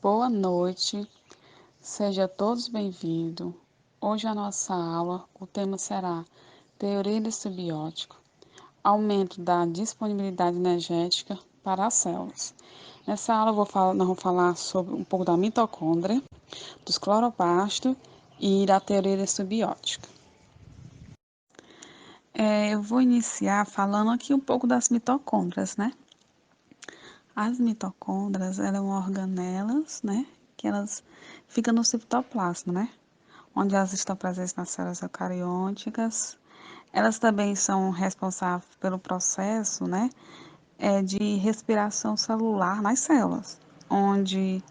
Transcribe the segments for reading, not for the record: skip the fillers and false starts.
Boa noite, seja todos bem-vindos. Hoje a nossa aula, o tema será Teoria desse biótico, aumento da disponibilidade energética para as células. Nessa aula nós vamos falar sobre um pouco da mitocôndria, dos cloroplastos e da teoria desse biótico. Eu vou iniciar falando aqui um pouco das mitocôndrias, né? As mitocôndrias, elas são organelas, né? Que elas ficam no citoplasma, né? Onde elas estão presentes nas células eucarióticas. Elas também são responsáveis pelo processo, né? De respiração celular nas células, onde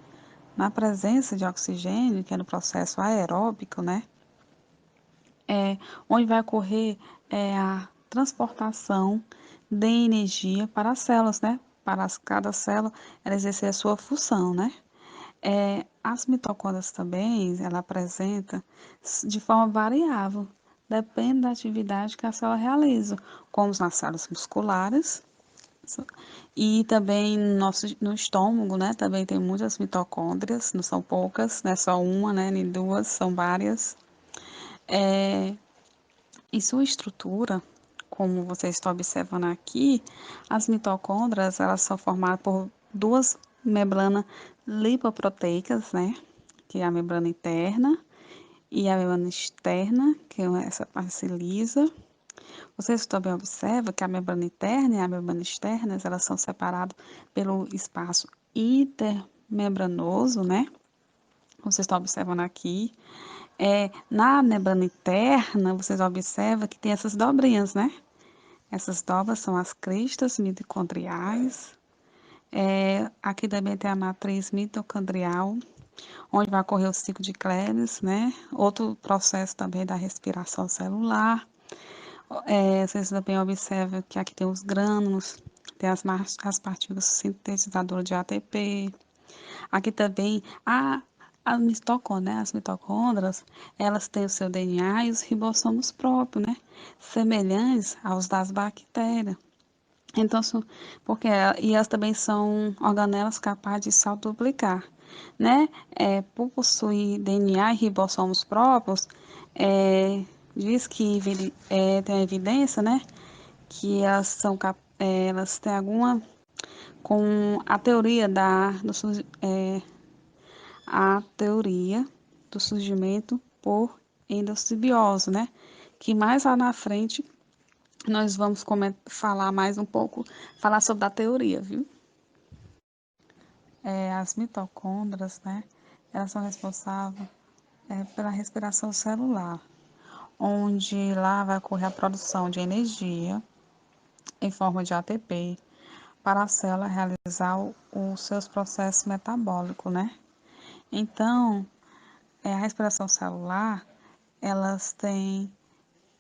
na presença de oxigênio, que é no processo aeróbico, né? Onde vai ocorrer a transportação de energia para as células, né? Para cada célula ela exercer a sua função, né? As mitocôndrias também, ela apresenta de forma variável, depende da atividade que a célula realiza, como nas células musculares e também no estômago, né? Também tem muitas mitocôndrias, não são poucas, não é só uma, né? Nem duas, são várias. Em sua estrutura, como você está observando aqui, as mitocôndrias elas são formadas por duas membranas lipoproteicas, né? Que é a membrana interna e a membrana externa, que é essa parte lisa. Vocês também observam que a membrana interna e a membrana externa elas são separadas pelo espaço intermembranoso, né? Como vocês estão observando aqui. Na membrana interna, vocês observam que tem essas dobrinhas, né? Essas dobras são as cristas mitocondriais. Aqui também tem a matriz mitocondrial, onde vai ocorrer o ciclo de Krebs, né? Outro processo também da respiração celular. Vocês também observam que aqui tem os grânulos, tem as partículas sintetizadoras de ATP. Aqui também a mitocôndria, né? As mitocôndrias, elas têm o seu DNA e os ribossomos próprios, né? Semelhantes aos das bactérias. Então, e elas também são organelas capazes de se autoduplicar, né? Por possuir DNA e ribossomos próprios, diz que tem evidência, né? Que elas têm alguma com a teoria a teoria do surgimento por endossimbiose, né? Que mais lá na frente nós vamos falar mais um pouco, falar sobre a teoria, viu? As mitocôndrias, né? Elas são responsáveis pela respiração celular, onde lá vai ocorrer a produção de energia em forma de ATP para a célula realizar os seus processos metabólicos, né? Então, a respiração celular, elas têm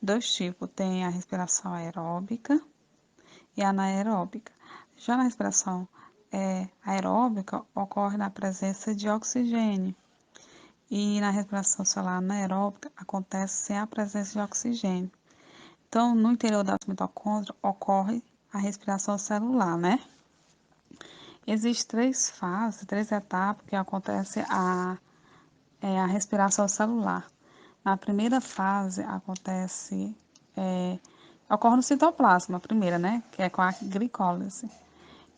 dois tipos, tem a respiração aeróbica e anaeróbica. Já na respiração aeróbica, ocorre na presença de oxigênio, e na respiração celular anaeróbica acontece sem a presença de oxigênio. Então, no interior das mitocôndrias ocorre a respiração celular, né? Existem três fases, três etapas que acontece a respiração celular. Na primeira fase ocorre no citoplasma, a primeira, né? Que é com a glicólise.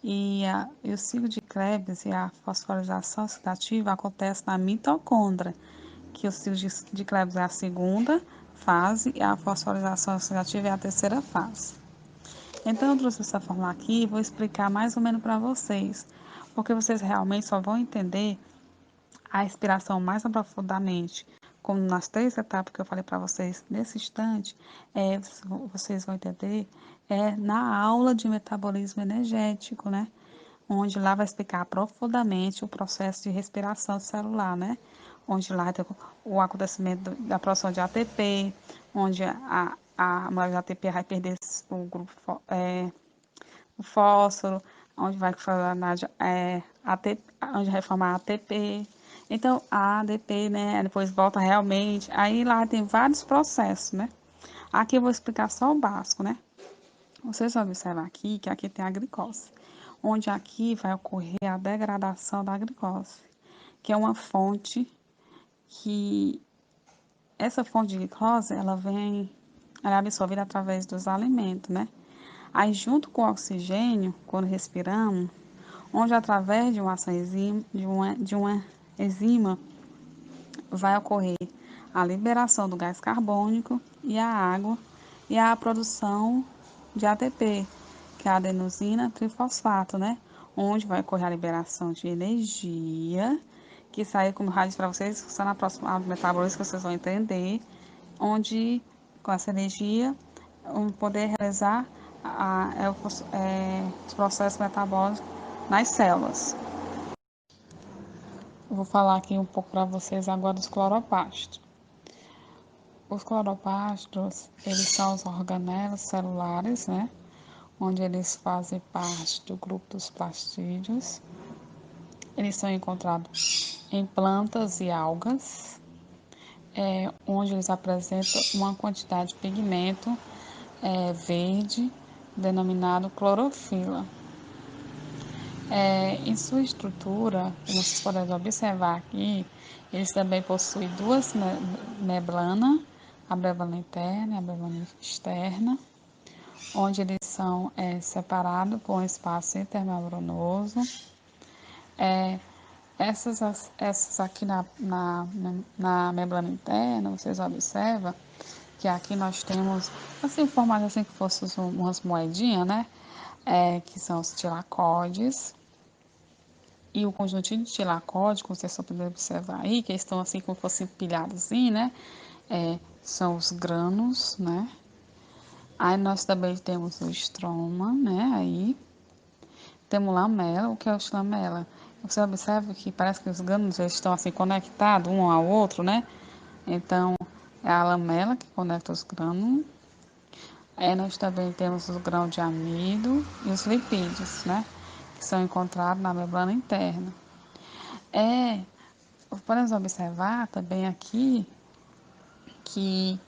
E o ciclo de Krebs e a fosforilação oxidativa acontece na mitocôndria, que o ciclo de Krebs é a segunda fase e a fosforilação oxidativa é a terceira fase. Então, eu trouxe essa fórmula aqui e vou explicar mais ou menos para vocês, porque vocês realmente só vão entender a respiração mais aprofundadamente, como nas três etapas que eu falei para vocês nesse instante, vocês vão entender na aula de metabolismo energético, né? Onde lá vai explicar profundamente o processo de respiração celular, né? Onde lá tem o acontecimento da produção de ATP, onde a molécula de ATP vai perder o grupo o fósforo, onde vai formar onde vai formar ATP. Então, a ADP, né, depois volta realmente, aí lá tem vários processos, né? Aqui eu vou explicar só o básico, né? Vocês vão observar aqui que aqui tem a glicose, onde aqui vai ocorrer a degradação da glicose. que é uma fonte que essa fonte de glicose, ela é absorvida através dos alimentos, né? Aí, junto com o oxigênio, quando respiramos, onde através de uma ação de uma enzima vai ocorrer a liberação do gás carbônico e a água e a produção de ATP, que é a adenosina trifosfato, né? Onde vai ocorrer a liberação de energia, que sai, como eu disse para vocês, só na próxima aula do metabolismo que vocês vão entender, onde com essa energia vamos poder realizar os processos metabólicos nas células. Eu vou falar aqui um pouco para vocês agora dos cloroplastos. Os cloroplastos, eles são os organelos celulares, né? Onde eles fazem parte do grupo dos plastídeos. Eles são encontrados em plantas e algas, onde eles apresentam uma quantidade de pigmento verde, denominado clorofila. Em sua estrutura, como vocês podem observar aqui, eles também possuem duas membranas, a membrana interna e a membrana externa, onde eles são separados por um espaço intermembranoso. Essas aqui na membrana interna, vocês observam que aqui nós temos, assim, um formato assim que fossem umas moedinhas, né? Que são os tilacoides. E o conjuntinho de tilacóide, como vocês podem observar aí, que eles estão assim como se fossem empilhados assim, né? São os grânulos, né? Aí nós também temos o estroma, né? Aí temos lamela. O que é o lamela? Você observa que parece que os grânulos eles estão assim conectados um ao outro, né? Então, é a lamela que conecta os grânulos. Aí nós também temos os grãos de amido e os lipídios, né? Que são encontrados na membrana interna. Podemos observar também aqui que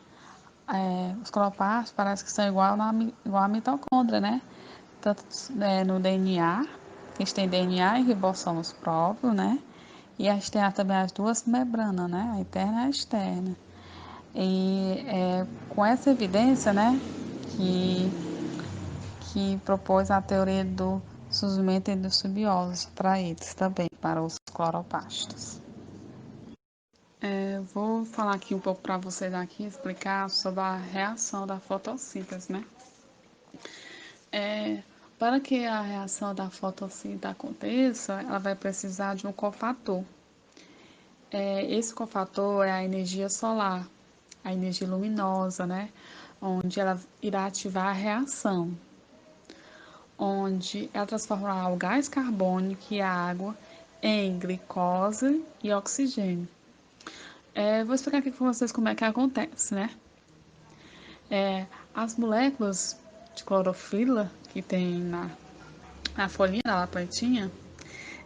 os cloroplastos parece que são igual a mitocôndria, né? Tanto no DNA, que eles têm DNA e ribossomos próprios, né? E a gente tem também as duas membranas, né? A interna e a externa. E com essa evidência, né? Que propôs a teoria do surgimento e do simbiose para eles também, para os cloroplastos. Vou falar aqui um pouco para vocês aqui, explicar sobre a reação da fotossíntese, né? Para que a reação da fotossíntese aconteça, ela vai precisar de um cofator. Esse cofator é a energia solar, a energia luminosa, né? Onde ela irá ativar a reação, onde ela transformará o gás carbônico e a água em glicose e oxigênio. Vou explicar aqui para vocês como é que acontece, né? As moléculas de clorofila que tem na folhinha da plantinha,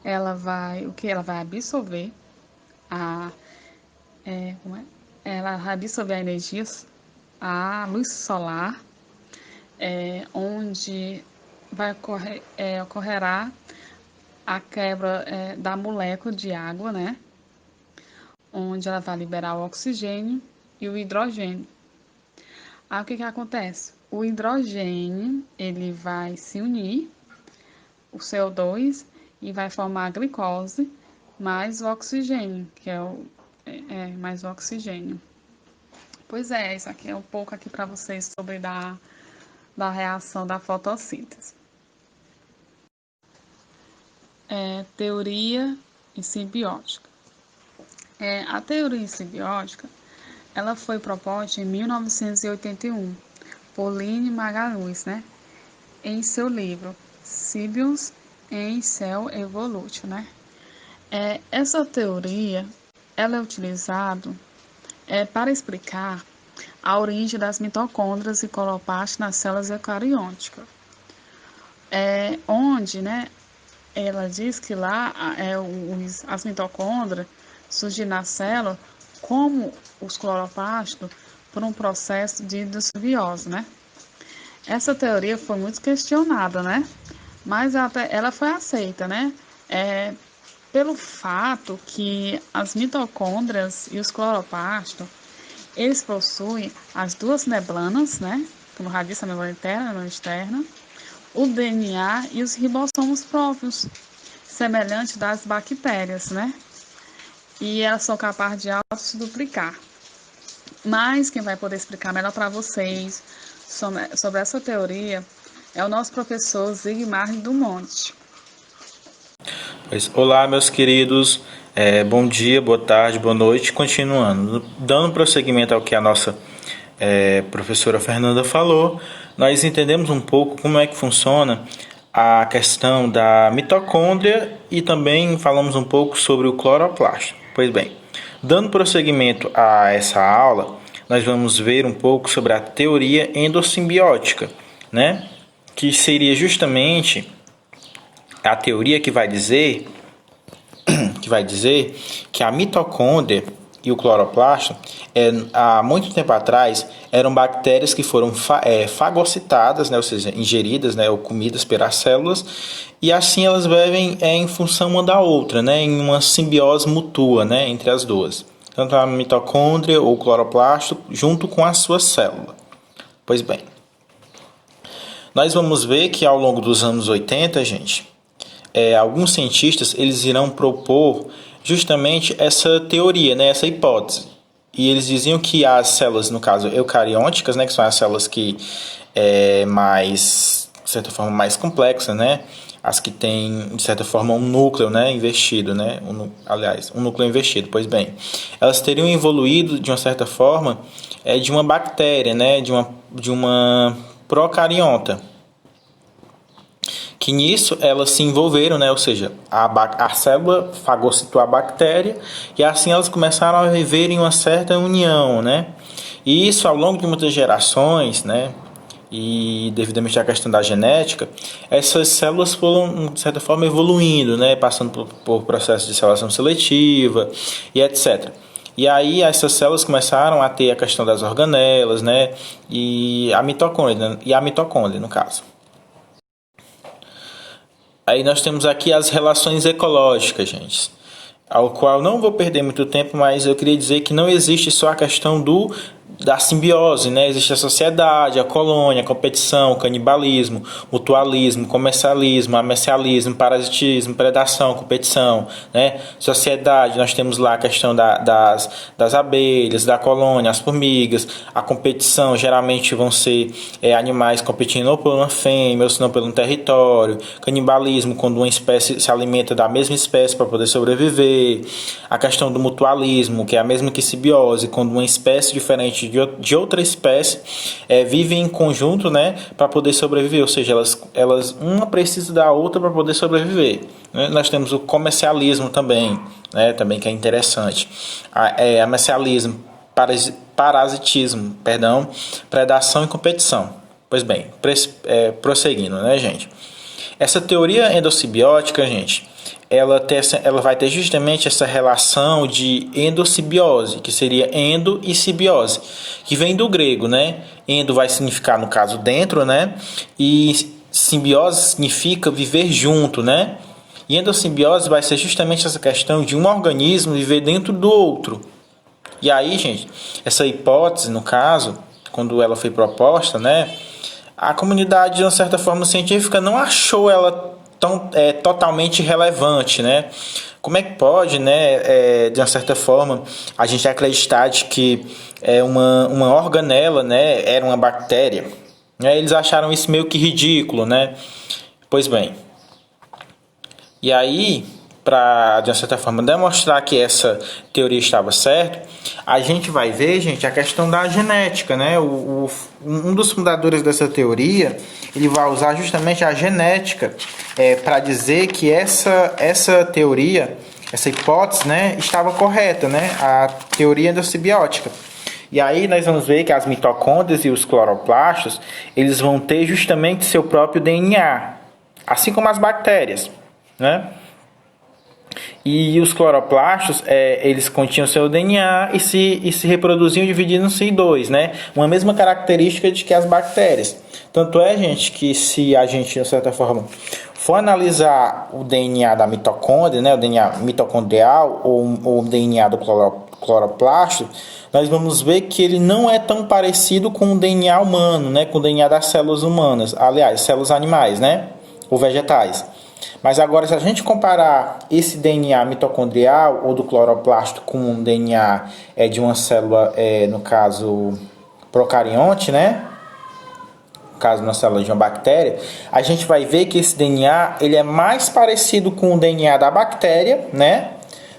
ela vai absorver a, ela vai absorver a energia, a luz solar, onde ocorrerá a quebra da molécula de água, né? Onde ela vai liberar o oxigênio e o hidrogênio. Aí o que acontece? O hidrogênio ele vai se unir, o CO2, e vai formar a glicose mais o oxigênio, que mais o oxigênio. Pois isso aqui é um pouco aqui para vocês sobre da reação da fotossíntese. Teoria em simbiótica. A teoria simbiótica ela foi proposta em 1981 por Lynn Magalhães, né? Em seu livro Symbionts in Cell Evolution, né? Essa teoria ela é utilizada para explicar a origem das mitocôndrias e cloroplastos nas células eucarióticas, onde, né, ela diz que lá as mitocôndrias surgem na célula como os cloroplastos por um processo de endossimbiose, né? Essa teoria foi muito questionada, né? Mas ela foi aceita, né? pelo fato que as mitocôndrias e os cloroplastos, eles possuem as duas membranas, né? Como já disse, a membrana interna e a membrana externa, o DNA e os ribossomos próprios, semelhante das bactérias, né? E elas são capazes de auto-se duplicar. Mas quem vai poder explicar melhor para vocês sobre essa teoria é o nosso professor Zigmar Dumont. Olá, meus queridos, bom dia, boa tarde, boa noite. Continuando, dando prosseguimento ao que a nossa professora Fernanda falou, nós entendemos um pouco como é que funciona a questão da mitocôndria e também falamos um pouco sobre o cloroplasto. Pois bem, dando prosseguimento a essa aula, nós vamos ver um pouco sobre a teoria endossimbiótica, né? Que seria justamente a teoria que vai dizer que a mitocôndria e o cloroplasto, há muito tempo atrás, eram bactérias que foram fagocitadas, né, ou seja, ingeridas, né, ou comidas pelas células, e assim elas vivem em função uma da outra, né, em uma simbiose mútua, né, entre as duas. Tanto a mitocôndria ou o cloroplasto junto com a sua célula. Pois bem, nós vamos ver que ao longo dos anos 80, gente, alguns cientistas eles irão propor justamente essa teoria, né, essa hipótese. E eles diziam que as células, no caso eucarióticas, né, que são as células que mais, de certa forma, mais complexas, né, as que têm, de certa forma, um núcleo, né, investido, né, um núcleo investido, pois bem, elas teriam evoluído, de uma certa forma, de uma bactéria, né, de uma procariota. Que nisso elas se envolveram, né? Ou seja, a célula fagocitou a bactéria e assim elas começaram a viver em uma certa união, né? E isso ao longo de muitas gerações, né? E devidamente à questão da genética, essas células foram, de certa forma, evoluindo, né? Passando por processos de seleção seletiva e etc. E aí essas células começaram a ter a questão das organelas, né? E a mitocôndria, no caso. Aí nós temos aqui as relações ecológicas, gente, ao qual não vou perder muito tempo, mas eu queria dizer que não existe só a questão da simbiose, né? Existe a sociedade, a colônia, a competição, o canibalismo, mutualismo, comercialismo, amercialismo, parasitismo, predação, competição, né? Sociedade, nós temos lá a questão das abelhas, da colônia, as formigas, a competição, geralmente vão ser animais competindo ou por uma fêmea, ou se não por um território, canibalismo, quando uma espécie se alimenta da mesma espécie para poder sobreviver, a questão do mutualismo, que é a mesma que simbiose, quando uma espécie diferente de outra espécie vivem em conjunto, né, para poder sobreviver, ou seja, elas uma precisa da outra para poder sobreviver, né? Nós temos o comercialismo também, né, também que é interessante, amercialismo, parasitismo, predação e competição. Pois bem, prosseguindo, né, gente? Essa teoria endossimbiótica, gente, ela vai ter justamente essa relação de endossimbiose, que seria endo e simbiose, que vem do grego, né? Endo vai significar, no caso, dentro, né? E simbiose significa viver junto, né? E endossimbiose vai ser justamente essa questão de um organismo viver dentro do outro. E aí, gente, essa hipótese, no caso, quando ela foi proposta, né? A comunidade, de uma certa forma científica, não achou ela totalmente relevante, né? Como é que pode, né, de uma certa forma, a gente acreditar de que uma organela, né, era uma bactéria? Né? Eles acharam isso meio que ridículo, né? Pois bem, e aí, para, de uma certa forma, demonstrar que essa teoria estava certa, a gente vai ver, gente, a questão da genética, né? Um dos fundadores dessa teoria, ele vai usar justamente a genética para dizer que essa teoria, essa hipótese, né, estava correta, né? A teoria endossimbiótica. E aí nós vamos ver que as mitocôndrias e os cloroplastos, eles vão ter justamente seu próprio DNA, assim como as bactérias, né? E os cloroplastos, eles continham seu DNA e se reproduziam dividindo-se em dois, né? Uma mesma característica de que as bactérias. Tanto é, gente, que se a gente, de certa forma, for analisar o DNA da mitocôndria, né, o DNA mitocondrial ou o DNA do cloroplasto, nós vamos ver que ele não é tão parecido com o DNA humano, né, com o DNA das células humanas, aliás, células animais, né, ou vegetais. Mas agora, se a gente comparar esse DNA mitocondrial ou do cloroplasto com um DNA de uma célula, no caso, procarionte, né, no caso, uma célula de uma bactéria, a gente vai ver que esse DNA ele é mais parecido com o DNA da bactéria, né,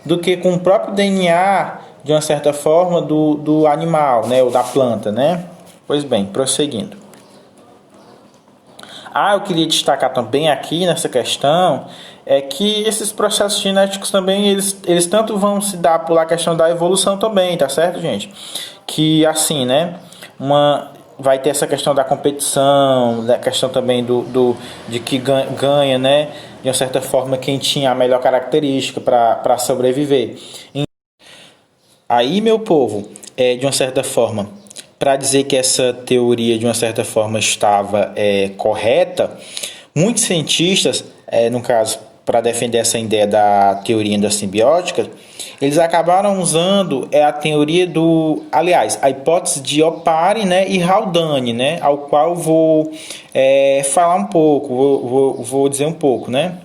do que com o próprio DNA, de uma certa forma, do animal, né, ou da planta, né. Pois bem, prosseguindo. Eu queria destacar também aqui nessa questão que esses processos genéticos também, eles tanto vão se dar pela questão da evolução também, tá certo, gente? Que assim, né, vai ter essa questão da competição, da questão também de que ganha, né, de uma certa forma, quem tinha a melhor característica para sobreviver. Aí, meu povo, de uma certa forma, para dizer que essa teoria, de uma certa forma, estava correta, muitos cientistas, no caso, para defender essa ideia da teoria endossimbiótica, eles acabaram usando a teoria a hipótese de Opary, né, e Haldane, né, ao qual vou falar um pouco, vou dizer um pouco, né.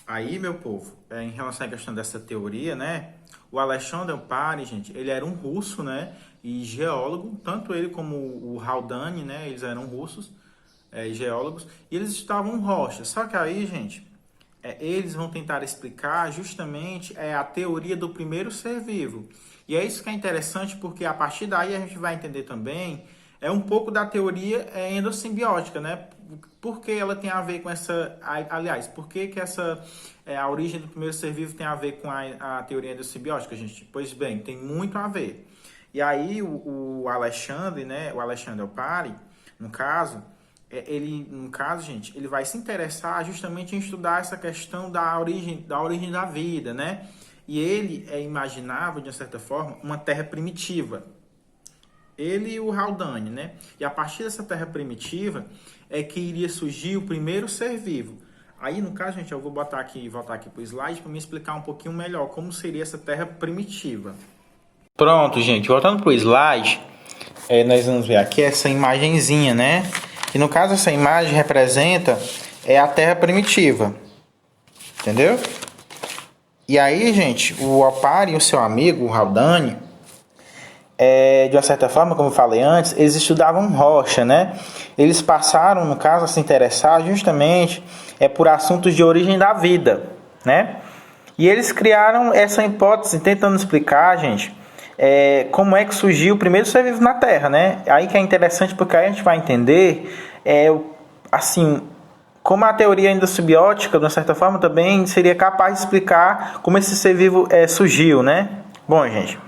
Aí, meu povo, em relação à questão dessa teoria, né, o Alexandre Opary, gente, ele era um russo, né, e geólogo, tanto ele como o Haldane, né, eles eram russos, geólogos, e eles estavam rochas. Só que aí, gente, eles vão tentar explicar justamente a teoria do primeiro ser vivo. E é isso que é interessante, porque a partir daí a gente vai entender também um pouco da teoria endossimbiótica, né? Porque ela tem a ver com essa... Aliás, por que essa... a origem do primeiro ser vivo tem a ver com a teoria endossimbiótica, gente? Pois bem, tem muito a ver. E aí o Alexandre, né? O Alexandre Opary, no caso... gente, ele vai se interessar justamente em estudar essa questão da origem da vida, né? E ele imaginava, de uma certa forma, uma terra primitiva. Ele e o Haldane, né? E a partir dessa terra primitiva que iria surgir o primeiro ser vivo. Aí, no caso, gente, eu vou voltar aqui para o slide para me explicar um pouquinho melhor como seria essa terra primitiva. Pronto, gente, voltando para o slide, nós vamos ver aqui essa imagenzinha, né? E no caso, essa imagem representa a terra primitiva. Entendeu? E aí, gente, o Opary e o seu amigo, o Haldane, de uma certa forma, como eu falei antes, eles estudavam rocha, né? Eles passaram, no caso, a se interessar justamente por assuntos de origem da vida, né? E eles criaram essa hipótese tentando explicar, gente, como é que surgiu o primeiro ser vivo na Terra, né? Aí que é interessante, porque aí a gente vai entender, assim, como a teoria endossimbiótica, de uma certa forma, também seria capaz de explicar como esse ser vivo surgiu, né? Bom, gente,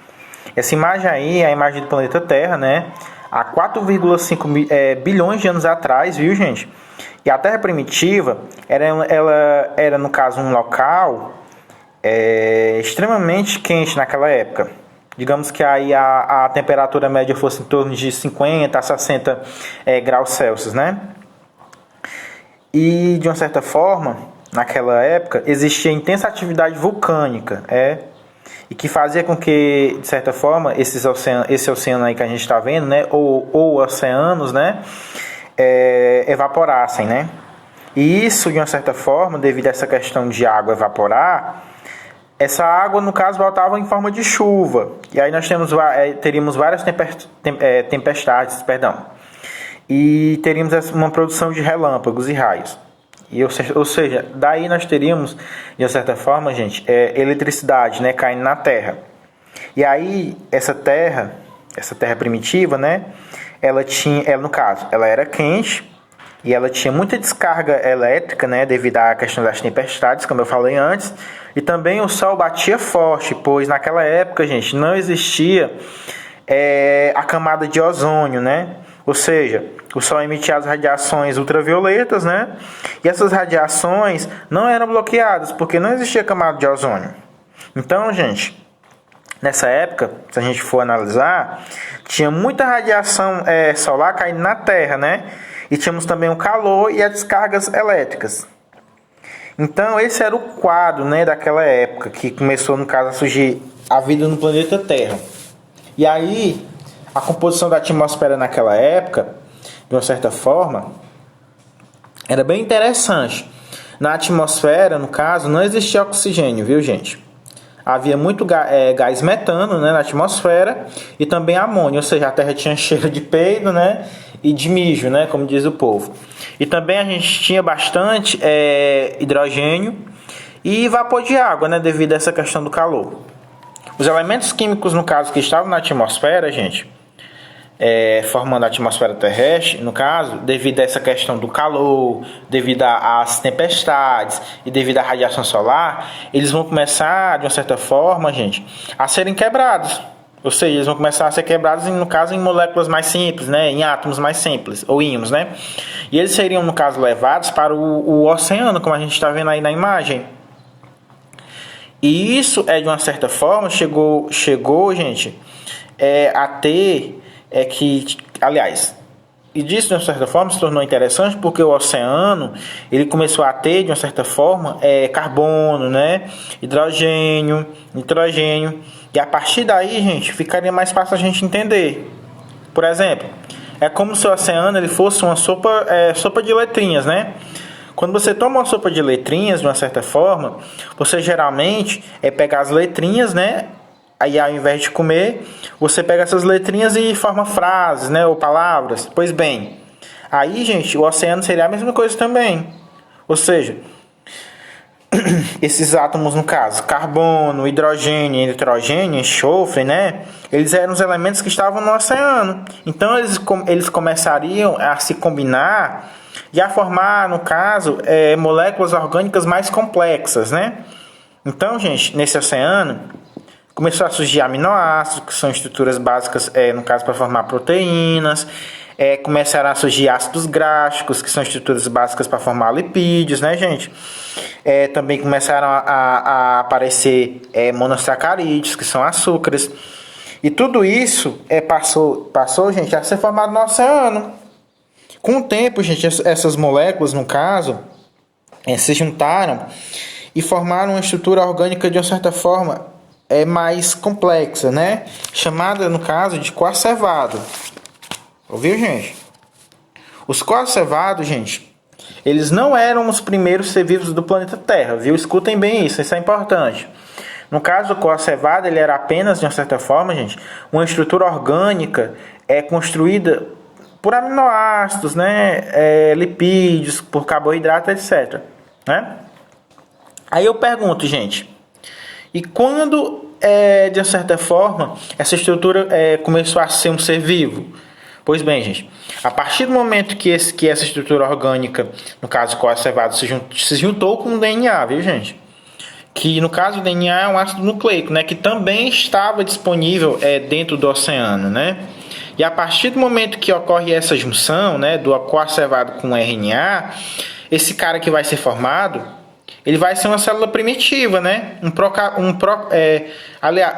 essa imagem aí é a imagem do planeta Terra, né? Há 4,5 bilhões de anos atrás, viu, gente? E a Terra primitiva, ela era, no caso, um local extremamente quente naquela época. Digamos que aí a temperatura média fosse em torno de 50 a 60 graus Celsius, né? E, de uma certa forma, naquela época, existia intensa atividade vulcânica, e que fazia com que, de certa forma, esse oceano aí que a gente está vendo, né, ou oceanos, né, evaporassem, né? E isso, de uma certa forma, devido a essa questão de água evaporar, essa água, no caso, voltava em forma de chuva. E aí nós teríamos várias tempestades, e teríamos uma produção de relâmpagos e raios. Ou seja, daí nós teríamos, de uma certa forma, gente, eletricidade, né, caindo na Terra. E aí, essa terra primitiva, né, no caso, ela era quente e ela tinha muita descarga elétrica, né, devido à questão das tempestades, como eu falei antes, e também o sol batia forte, pois naquela época, gente, não existia a camada de ozônio, né? Ou seja, o Sol emitia as radiações ultravioletas, né? E essas radiações não eram bloqueadas, porque não existia camada de ozônio. Então, gente, nessa época, se a gente for analisar, tinha muita radiação solar caindo na Terra, né? e tínhamos também o calor e as descargas elétricas. Então, esse era o quadro, né, daquela época, que começou, no caso, a surgir a vida no planeta Terra. E aí, a composição da atmosfera naquela época, de uma certa forma, era bem interessante. Na atmosfera, no caso, não existia oxigênio, viu, gente? Havia muito gás metano, né, na atmosfera e também amônio, ou seja, a Terra tinha cheiro de peido, né, e de mijo, né, como diz o povo. E também a gente tinha bastante hidrogênio e vapor de água, né, devido a essa questão do calor. Os elementos químicos, no caso, que estavam na atmosfera, gente, formando a atmosfera terrestre, no caso, devido a essa questão do calor, devido às tempestades e devido à radiação solar, eles vão começar, de uma certa forma, gente, a serem quebrados. Ou seja, eles vão começar a ser quebrados, no caso, em moléculas mais simples, né, em átomos mais simples, ou íons, né? E eles seriam, no caso, levados para o oceano, como a gente está vendo aí na imagem. E isso, de uma certa forma, chegou gente, a ter... aliás, e disso de uma certa forma se tornou interessante porque o oceano ele começou a ter de uma certa forma carbono, né, hidrogênio, nitrogênio, e a partir daí, gente, ficaria mais fácil a gente entender. Por exemplo, é como se o oceano ele fosse uma sopa de letrinhas, né? Quando você toma uma sopa de letrinhas, de uma certa forma, você geralmente pega as letrinhas, né? Aí, ao invés de comer, você pega essas letrinhas e forma frases, né, ou palavras. Pois bem, aí, gente, o oceano seria a mesma coisa também. Ou seja, esses átomos, no caso, carbono, hidrogênio, nitrogênio, enxofre, né, eles eram os elementos que estavam no oceano. Então, eles começariam a se combinar e a formar, no caso, moléculas orgânicas mais complexas, né. Então, gente, nesse oceano... começou a surgir aminoácidos, que são estruturas básicas, no caso, para formar proteínas. Começaram a surgir ácidos gráficos, que são estruturas básicas para formar lipídios, né, gente? Também começaram a aparecer monossacarídeos, que são açúcares. E tudo isso passou, gente, a ser formado no oceano. Com o tempo, gente, essas moléculas, no caso, se juntaram e formaram uma estrutura orgânica, de uma certa forma, mais complexa, né? Chamada, no caso, de coacervado. Ouviu, gente? Os coacervados, gente, eles não eram os primeiros seres vivos do planeta Terra, viu? Escutem bem isso é importante. No caso, o coacervado, ele era apenas, de uma certa forma, gente, uma estrutura orgânica construída por aminoácidos, né? Lipídios, por carboidrato, etc. Né? Aí eu pergunto, gente, e quando, de certa forma, essa estrutura começou a ser um ser vivo? Pois bem, gente, a partir do momento que essa estrutura orgânica, no caso coacervado, se juntou com o DNA, viu, gente? Que, no caso, o DNA é um ácido nucleico, né? Que também estava disponível dentro do oceano, né? E a partir do momento que ocorre essa junção, né, do coacervado com o RNA, esse cara que vai ser formado... ele vai ser uma célula primitiva, né?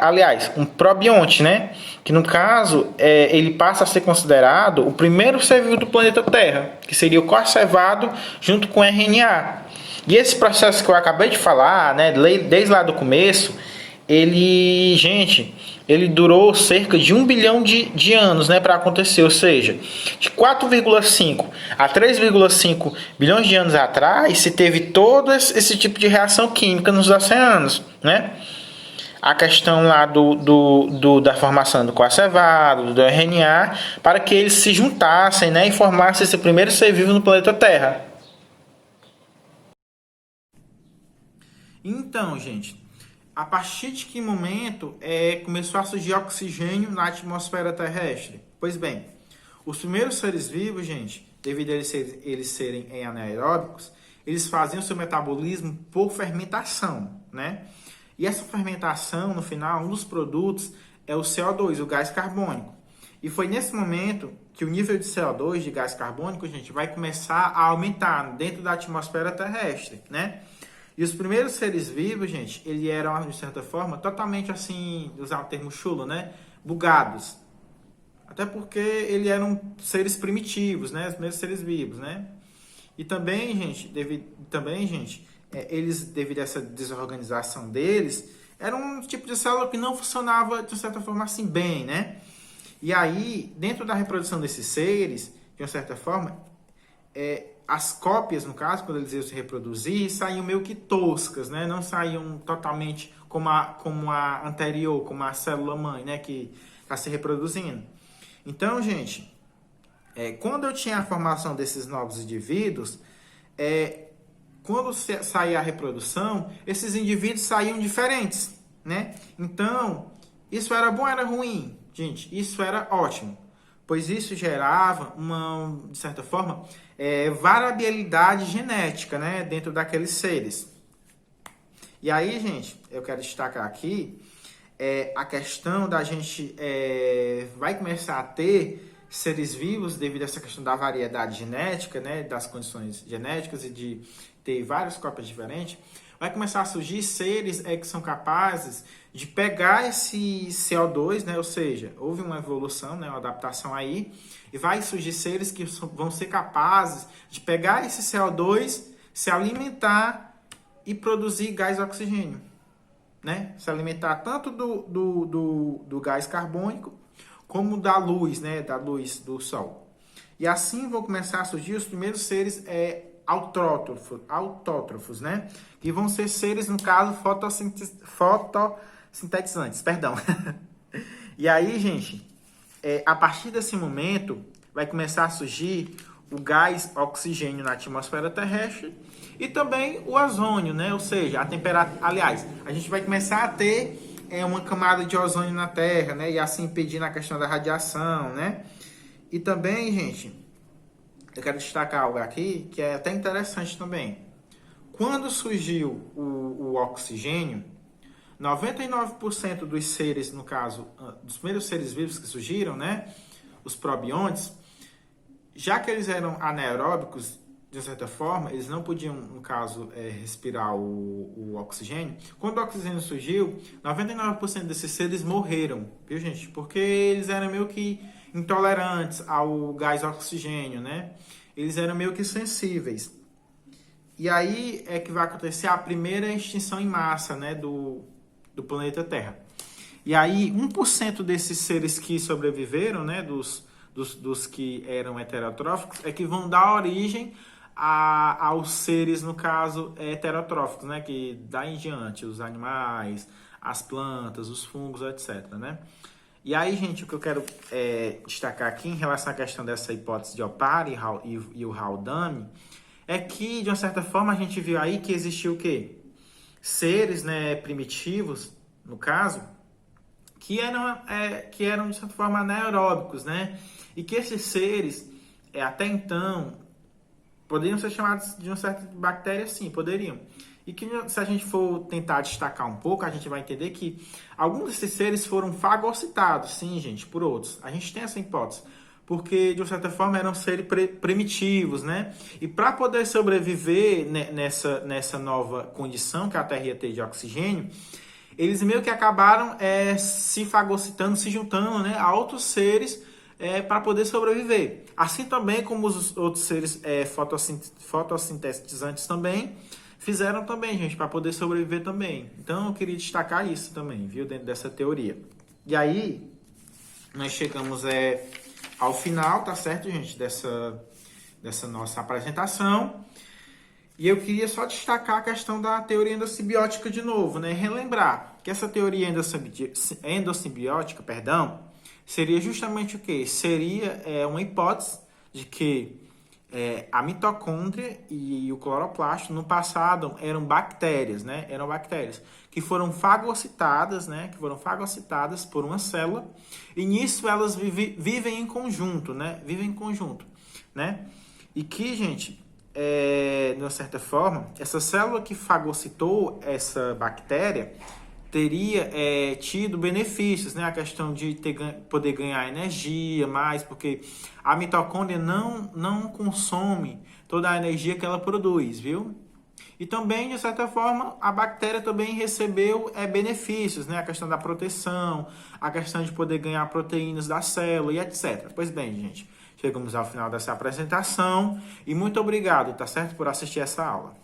Aliás, um probionte, né? Que no caso, ele passa a ser considerado o primeiro ser vivo do planeta Terra, que seria o coacervado junto com o RNA. E esse processo que eu acabei de falar, né? Desde lá do começo, ele durou cerca de 1 bilhão de anos, né, para acontecer, ou seja, de 4,5 a 3,5 bilhões de anos atrás se teve todo esse tipo de reação química nos oceanos, né? A questão lá da formação do coacervado, do RNA, para que eles se juntassem, né, e formassem esse primeiro ser vivo no planeta Terra. Então, gente, a partir de que momento começou a surgir oxigênio na atmosfera terrestre? Pois bem, os primeiros seres vivos, gente, devido a eles serem anaeróbicos, eles faziam seu metabolismo por fermentação, né? E essa fermentação, no final, um dos produtos é o CO2, o gás carbônico. E foi nesse momento que o nível de CO2, de gás carbônico, gente, vai começar a aumentar dentro da atmosfera terrestre, né? E os primeiros seres vivos, gente, eles eram, de certa forma, totalmente assim, usar o termo chulo, né? Bugados. Até porque eles eram seres primitivos, né? Os primeiros seres vivos, né? E também, gente, eles, devido a essa desorganização deles, era um tipo de célula que não funcionava, de certa forma, assim, bem, né? E aí, dentro da reprodução desses seres, de uma certa forma, as cópias, no caso, quando eles iam se reproduzir, saíam meio que toscas, né? Não saíam totalmente como a anterior, como a célula-mãe, né? Que está se reproduzindo. Então, gente, quando eu tinha a formação desses novos indivíduos, quando saía a reprodução, esses indivíduos saíam diferentes, né? Então, isso era bom ou era ruim? Gente, isso era ótimo, pois isso gerava de certa forma, variabilidade genética, né, dentro daqueles seres. E aí, gente, eu quero destacar aqui a questão da gente vai começar a ter seres vivos devido a essa questão da variedade genética, né, das condições genéticas e de ter várias cópias diferentes. Vai começar a surgir seres que são capazes de pegar esse CO2, né? Ou seja, houve uma evolução, né? Uma adaptação aí, e vai surgir seres que vão ser capazes de pegar esse CO2, se alimentar e produzir gás oxigênio, né? Se alimentar tanto do gás carbônico como da luz, né? Da luz do sol. E assim vão começar a surgir os primeiros seres autótrofos, né? Que vão ser seres, no caso, fotossintetizantes, perdão. E aí, gente, a partir desse momento, vai começar a surgir o gás oxigênio na atmosfera terrestre e também o ozônio, né? Ou seja, a temperatura... Aliás, a gente vai começar a ter uma camada de ozônio na Terra, né? E assim impedindo a questão da radiação, né? E também, gente, eu quero destacar algo aqui que é até interessante também. Quando surgiu o oxigênio, 99% dos seres, no caso, dos primeiros seres vivos que surgiram, né, os probiontes, já que eles eram anaeróbicos, de certa forma, eles não podiam, no caso, respirar o oxigênio. Quando o oxigênio surgiu, 99% desses seres morreram, viu, gente? Porque eles eram meio que intolerantes ao gás oxigênio, né? Eles eram meio que sensíveis. E aí é que vai acontecer a primeira extinção em massa, né, do planeta Terra. E aí 1% desses seres que sobreviveram, né, dos que eram heterotróficos, é que vão dar origem aos seres, no caso, heterotróficos, né, que daí em diante, os animais, as plantas, os fungos, etc, né? E aí, gente, o que eu quero destacar aqui em relação à questão dessa hipótese de Opara e o Haldane é que, de uma certa forma, a gente viu aí que existiu o quê? Seres, né, primitivos, no caso, que eram de certa forma, anaeróbicos, né? E que esses seres, até então, poderiam ser chamados de uma certa bactéria, sim, poderiam. E que, se a gente for tentar destacar um pouco, a gente vai entender que alguns desses seres foram fagocitados, sim, gente, por outros. A gente tem essa hipótese, porque, de uma certa forma, eram seres primitivos, né? E para poder sobreviver nessa nova condição que a Terra ia ter de oxigênio, eles meio que acabaram se fagocitando, se juntando, né, a outros seres para poder sobreviver. Assim também como os outros seres fotossintetizantes também fizeram também, gente, para poder sobreviver também. Então, eu queria destacar isso também, viu, dentro dessa teoria. E aí, nós chegamos ao final, tá certo, gente, dessa nossa apresentação. E eu queria só destacar a questão da teoria endossimbiótica de novo, né? Relembrar que essa teoria endossimbiótica, seria justamente o quê? Seria uma hipótese de que a mitocôndria e o cloroplasto no passado eram bactérias, né? Eram bactérias que foram fagocitadas, né? Que foram fagocitadas por uma célula e nisso elas vivem em conjunto, né? Vivem em conjunto, né? E que, gente, de uma certa forma, essa célula que fagocitou essa bactéria teria tido benefícios, né? A questão de poder ganhar energia mais, porque a mitocôndria não consome toda a energia que ela produz, viu? E também, de certa forma, a bactéria também recebeu benefícios, né? A questão da proteção, a questão de poder ganhar proteínas da célula e etc. Pois bem, gente, chegamos ao final dessa apresentação e muito obrigado, tá certo, por assistir essa aula.